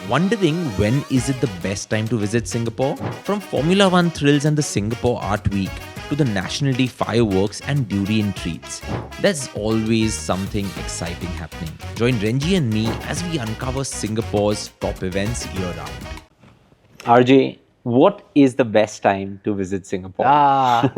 Wondering when is it the best time to visit Singapore? From Formula One thrills and the Singapore Art Week to the National Day fireworks and Durian treats, there's always something exciting happening. Join Renjie and me as we uncover Singapore's top events year-round. RJ, what is the best time to visit Singapore?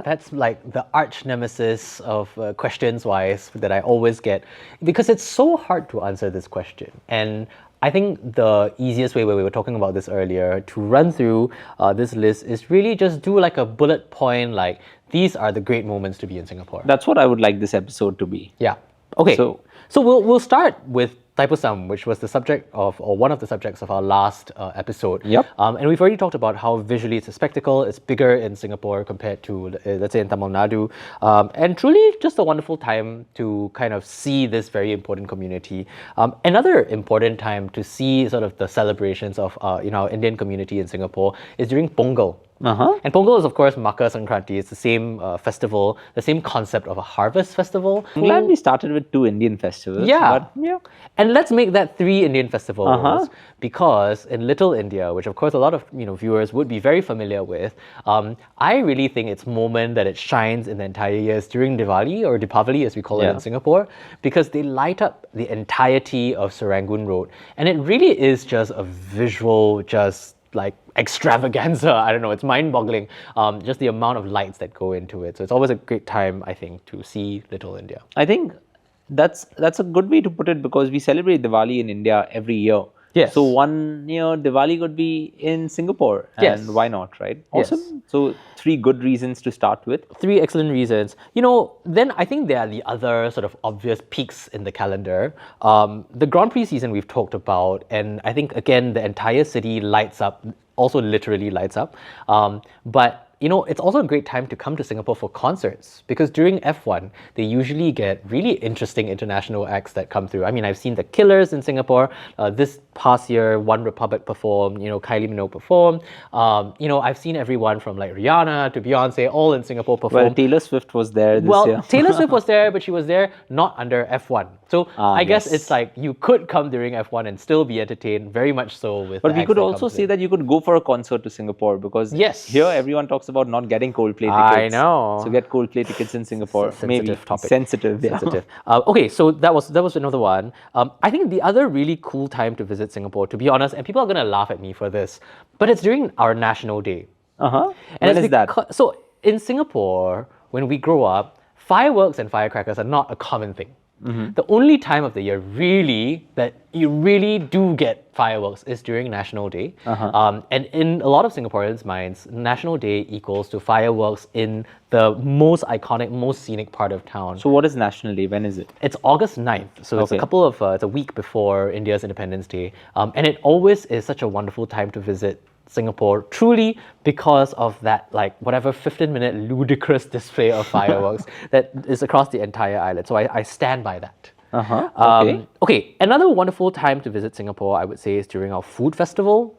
That's like the arch nemesis of questions-wise that I always get, because it's so hard to answer this question. And I think the easiest way, where we were talking about this earlier, to run through this list is really just do like a bullet point, like these are the great moments to be in Singapore. That's what I would like this episode to be. Yeah. Okay. So we'll start with Thaipusam, which was the subject of, or one of the subjects of our last episode. Yep. And we've already talked about how visually it's a spectacle. It's bigger in Singapore compared to, let's say, in Tamil Nadu. And truly just a wonderful time to kind of see this very important community. Another important time to see sort of the celebrations of our Indian community in Singapore is during Pongal. And Pongal is, of course, Makar Sankranti. It's the same festival, the same concept of a harvest festival. I'm glad we started with 2 Indian festivals. Yeah. But, yeah. And let's make that 3 Indian festivals, because in Little India, which of course a lot of viewers would be very familiar with, I really think its moment that it shines in the entire year is during Diwali, or Deepavali as we call it in Singapore, because they light up the entirety of Serangoon Road. And it really is just a visual, just like extravaganza. I don't know, it's mind-boggling, just the amount of lights that go into it. So it's always a great time, I think, to see Little India. I think that's a good way to put it, because we celebrate Diwali in India every year. Yes. So one year Diwali could be in Singapore, and why not, right? Awesome. Yes. So 3 good reasons to start with. 3 excellent reasons. Then I think there are the other sort of obvious peaks in the calendar. The Grand Prix season we've talked about, and I think again the entire city lights up, also literally lights up. But it's also a great time to come to Singapore for concerts, because during F1, they usually get really interesting international acts that come through. I mean, I've seen the Killers in Singapore. This past year, One Republic performed, Kylie Minogue performed. I've seen everyone from like Rihanna to Beyonce, all in Singapore perform. Well, Taylor Swift was there this year. Taylor Swift was there, but she was there not under F1. So I guess it's like you could come during F1 and still be entertained, very much so with. But we could also say that you could go for a concert to Singapore, because here everyone talks about not getting Coldplay tickets. I know. So get Coldplay tickets in Singapore. Sensitive topic. Sensitive. Okay, so that was another one. I think the other really cool time to visit Singapore, to be honest, and people are gonna laugh at me for this, but it's during our National Day. And when is that? So in Singapore, when we grow up, fireworks and firecrackers are not a common thing. The only time of the year really that you really do get fireworks is during National Day. And in a lot of Singaporeans' minds, National Day equals to fireworks in the most iconic, most scenic part of town. So what is National Day? When is it? It's August 9th. So it's it's a week before India's Independence Day. And it always is such a wonderful time to visit Singapore, truly because of that, like, whatever 15-minute ludicrous display of fireworks that is across the entire island. So I stand by that. Okay, another wonderful time to visit Singapore, I would say, is during our food festival.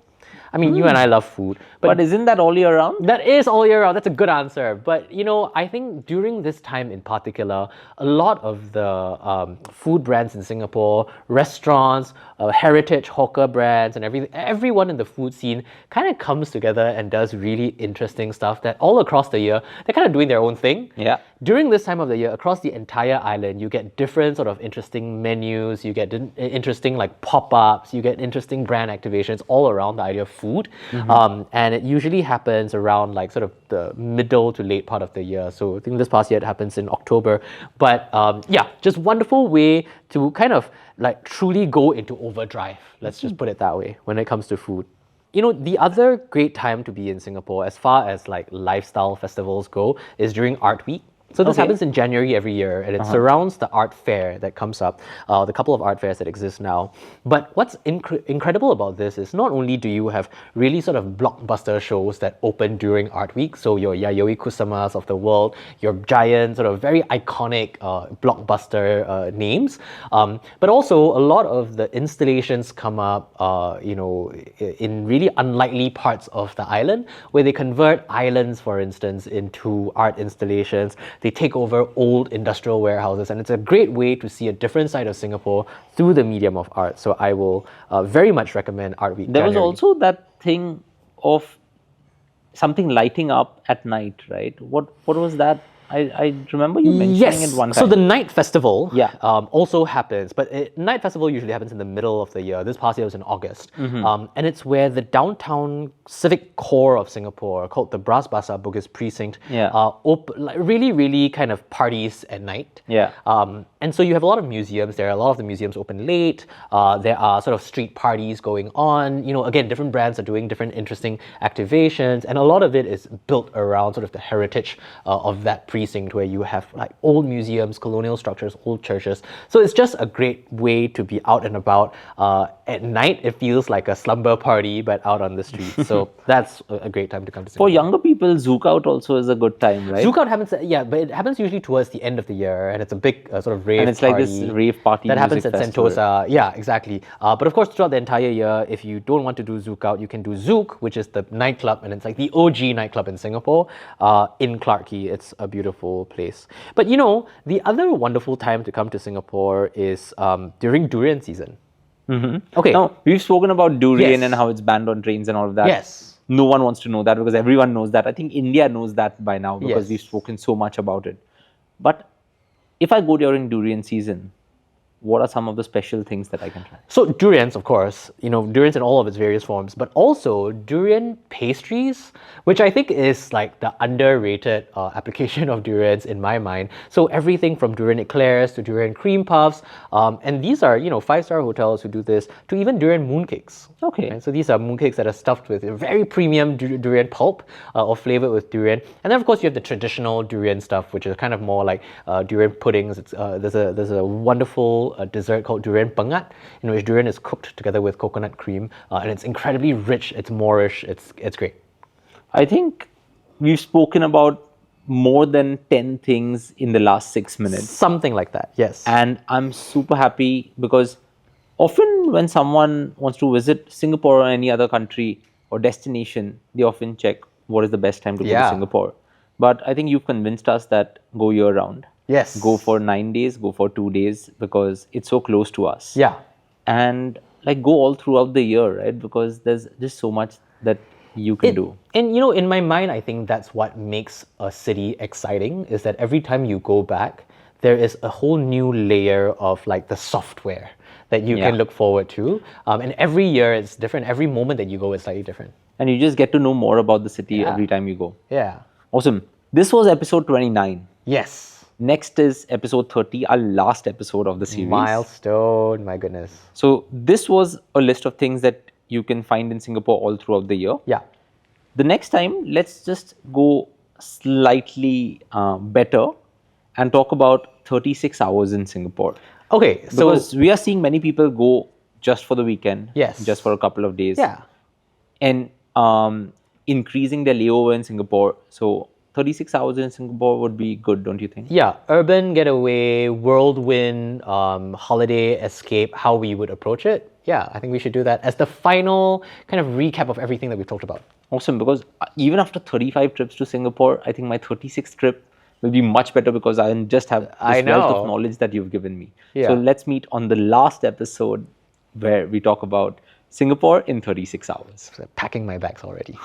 I mean, you and I love food. But isn't that all year round? That is all year round. That's a good answer. But, I think during this time in particular, a lot of the food brands in Singapore, restaurants, heritage hawker brands, and everyone in the food scene kind of comes together and does really interesting stuff that all across the year, they're kind of doing their own thing. Yeah. During this time of the year, across the entire island, you get different sort of interesting menus, you get interesting like pop-ups, you get interesting brand activations all around the idea of food. And it usually happens around like sort of the middle to late part of the year. So I think this past year it happens in October. But just wonderful way to kind of like truly go into overdrive. Let's just put it that way when it comes to food. The other great time to be in Singapore as far as like lifestyle festivals go is during Art Week. So this happens in January every year, and it surrounds the art fair that comes up, the couple of art fairs that exist now. But what's incredible about this is not only do you have really sort of blockbuster shows that open during Art Week, so your Yayoi Kusamas of the world, your giant sort of very iconic blockbuster names, but also a lot of the installations come up, in really unlikely parts of the island, where they convert islands, for instance, into art installations. They take over old industrial warehouses, and it's a great way to see a different side of Singapore through the medium of art. So I will very much recommend Art Week. There was January. also that thing of something lighting up at night, right? What was that? I remember you mentioning it one time. So the night festival Yeah. also happens, but night festival usually happens in the middle of the year. This past year was in August. Mm-hmm. And it's where the downtown civic core of Singapore, called the Bras Basah Bugis Precinct, Yeah. really, really kind of parties at night. Yeah. And so you have a lot of museums there. A lot of the museums open late. There are sort of street parties going on. Again, different brands are doing different interesting activations, and a lot of it is built around sort of the heritage of that precinct, where you have like old museums, colonial structures, old churches. So it's just a great way to be out and about. At night, it feels like a slumber party, but out on the streets. So that's a great time to come to Singapore. For younger people, ZoukOut also is a good time, right? ZoukOut happens, but it happens usually towards the end of the year, and it's a big sort of rave and it's party like this rave party that happens music at festival. Sentosa. Yeah, exactly. But of course, throughout the entire year, if you don't want to do ZoukOut, you can do Zouk, which is the nightclub, and it's like the OG nightclub in Singapore, in Clarke Quay. It's a beautiful place. But the other wonderful time to come to Singapore is during Durian season. Mm-hmm. Okay. Now, we've spoken about Durian Yes. and how it's banned on trains and all of that. Yes. No one wants to know that because everyone knows that. I think India knows that by now because Yes. we've spoken so much about it. But if I go during Durian season, what are some of the special things that I can try? So durians, of course, durians in all of its various forms, but also durian pastries, which I think is like the underrated application of durians in my mind. So everything from durian eclairs to durian cream puffs, and these are, 5-star hotels who do this, to even durian mooncakes. Okay. Right? So these are mooncakes that are stuffed with a very premium durian pulp or flavored with durian. And then of course you have the traditional durian stuff, which is kind of more like durian puddings. There's a wonderful dessert called durian pengat, in which durian is cooked together with coconut cream, and it's incredibly rich. It's Moorish. It's great. I think we've spoken about more than 10 things in the last 6 minutes. Something like that. Yes. And I'm super happy because often when someone wants to visit Singapore or any other country or destination, they often check what is the best time to go to Singapore. But I think you've convinced us that go year round. Yes. Go for 9 days, go for 2 days because it's so close to us. Yeah. And like go all throughout the year, right? Because there's just so much that you can do. And in my mind, I think that's what makes a city exciting, is that every time you go back, there is a whole new layer of like the software that you can look forward to. And every year it's different. Every moment that you go is slightly different. And you just get to know more about the city every time you go. Yeah. Awesome. This was episode 29. Yes. Next is episode 30, our last episode of the series. Milestone, my goodness. So this was a list of things that you can find in Singapore all throughout the year. Yeah. The next time, let's just go slightly better and talk about 36 hours in Singapore. Okay, so Because we are seeing many people go just for the weekend. Yes. Just for a couple of days. yeah. And increasing their layover in Singapore. So 36 hours in Singapore would be good, don't you think? Yeah, urban getaway, whirlwind, holiday escape, how we would approach it. Yeah, I think we should do that as the final kind of recap of everything that we've talked about. Awesome, because even after 35 trips to Singapore, I think my 36th trip will be much better because I just have this wealth of knowledge that you've given me. Yeah. So let's meet on the last episode where we talk about Singapore in 36 hours. So packing my bags already.